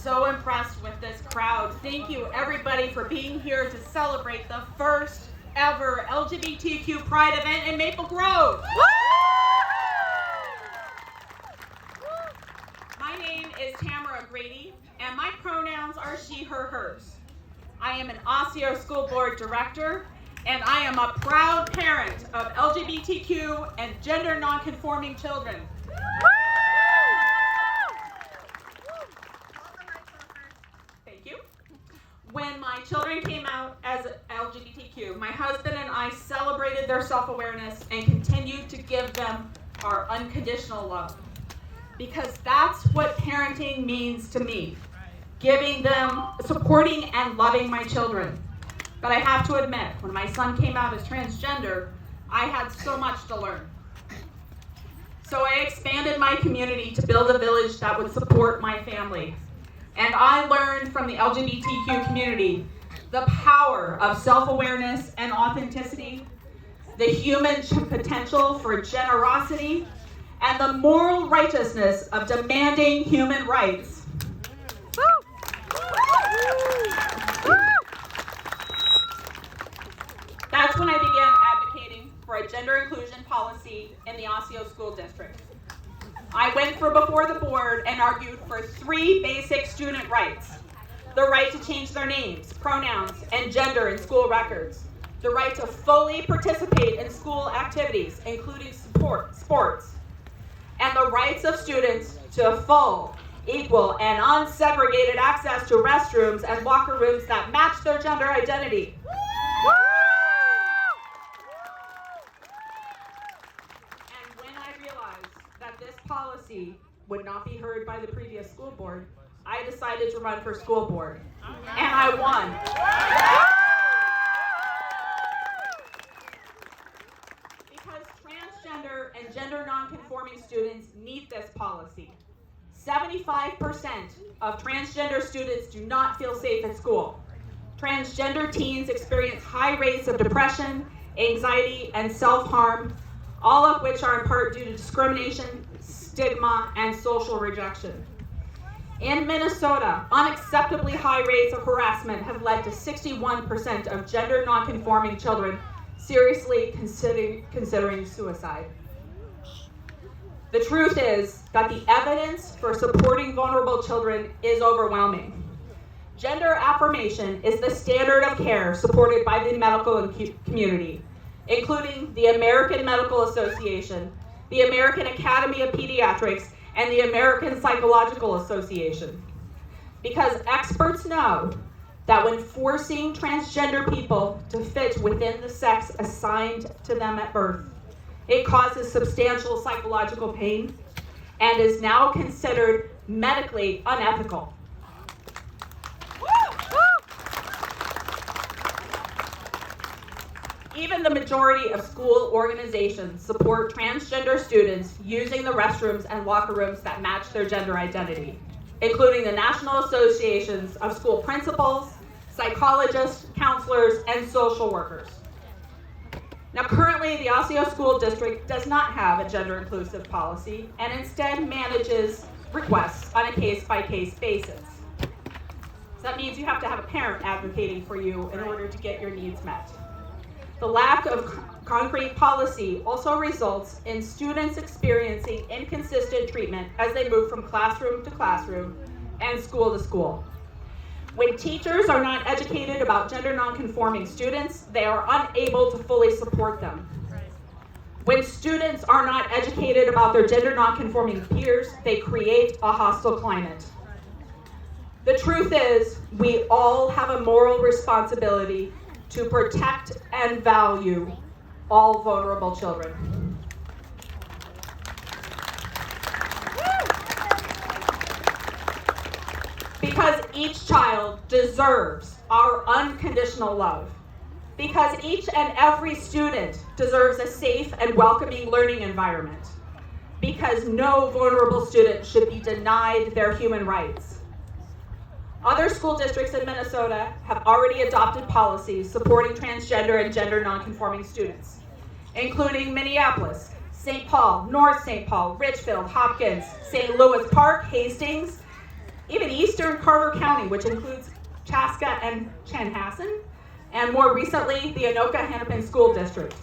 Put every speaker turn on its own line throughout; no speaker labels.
so impressed with this crowd. Thank you everybody for being here to celebrate the first ever LGBTQ Pride Event in Maple Grove. My name is Tamara Grady, and my pronouns are she, her, hers. I am an Osseo School Board Director, and I am a proud parent of LGBTQ and gender non-conforming children. Thank you. When my children came out as LGBTQ, my husband and I celebrated their self-awareness and continued to give them our unconditional love. Because that's what parenting means to me. Giving them, supporting and loving my children. But I have to admit, when my son came out as transgender, I had so much to learn. So I expanded my community to build a village that would support my family. And I learned from the LGBTQ community the power of self-awareness and authenticity, the human potential for generosity, and the moral righteousness of demanding human rights. That's when I began advocating for a gender inclusion policy in the Osseo School District. I went before the board and argued for 3 basic student rights. The right to change their names, pronouns, and gender in school records. The right to fully participate in school activities, including sports. And the rights of students to full, equal, and unsegregated access to restrooms and locker rooms that match their gender identity. And when I realized that this policy would not be heard by the previous school board, I decided to run for school board. And I won. Because transgender and gender non-conforming students need this policy. 75% of transgender students do not feel safe at school. Transgender teens experience high rates of depression, anxiety, and self-harm, all of which are in part due to discrimination, stigma, and social rejection. In Minnesota, unacceptably high rates of harassment have led to 61% of gender non-conforming children seriously considering suicide. The truth is that the evidence for supporting vulnerable children is overwhelming. Gender affirmation is the standard of care supported by the medical community, including the American Medical Association, the American Academy of Pediatrics, and the American Psychological Association. Because experts know that when forcing transgender people to fit within the sex assigned to them at birth, it causes substantial psychological pain and is now considered medically unethical. Even the majority of school organizations support transgender students using the restrooms and locker rooms that match their gender identity, including the National Associations of School Principals, psychologists, counselors, and social workers. Now, currently, the Osseo School District does not have a gender-inclusive policy and instead manages requests on a case-by-case basis. So that means you have to have a parent advocating for you in order to get your needs met. The lack of concrete policy also results in students experiencing inconsistent treatment as they move from classroom to classroom and school to school. When teachers are not educated about gender non-conforming students, they are unable to fully support them. When students are not educated about their gender non-conforming peers, they create a hostile climate. The truth is, we all have a moral responsibility to protect and value all vulnerable children. Because each child deserves our unconditional love. Because each and every student deserves a safe and welcoming learning environment. Because no vulnerable student should be denied their human rights. Other school districts in Minnesota have already adopted policies supporting transgender and gender non-conforming students, including Minneapolis, St. Paul, North St. Paul, Richfield, Hopkins, St. Louis Park, Hastings, even Eastern Carver County, which includes Chaska and Chanhassen, and more recently, the Anoka-Hennepin School District.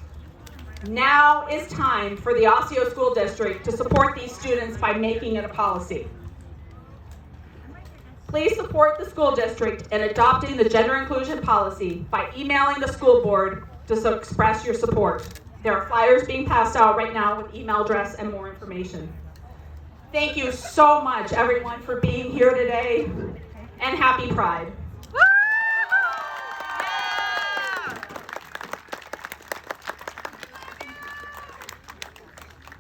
Now is time for the Osseo School District to support these students by making it a policy. Please support the school district in adopting the gender inclusion policy by emailing the school board to express your support. There are flyers being passed out right now with email address and more information. Thank you so much, everyone, for being here today, and happy Pride.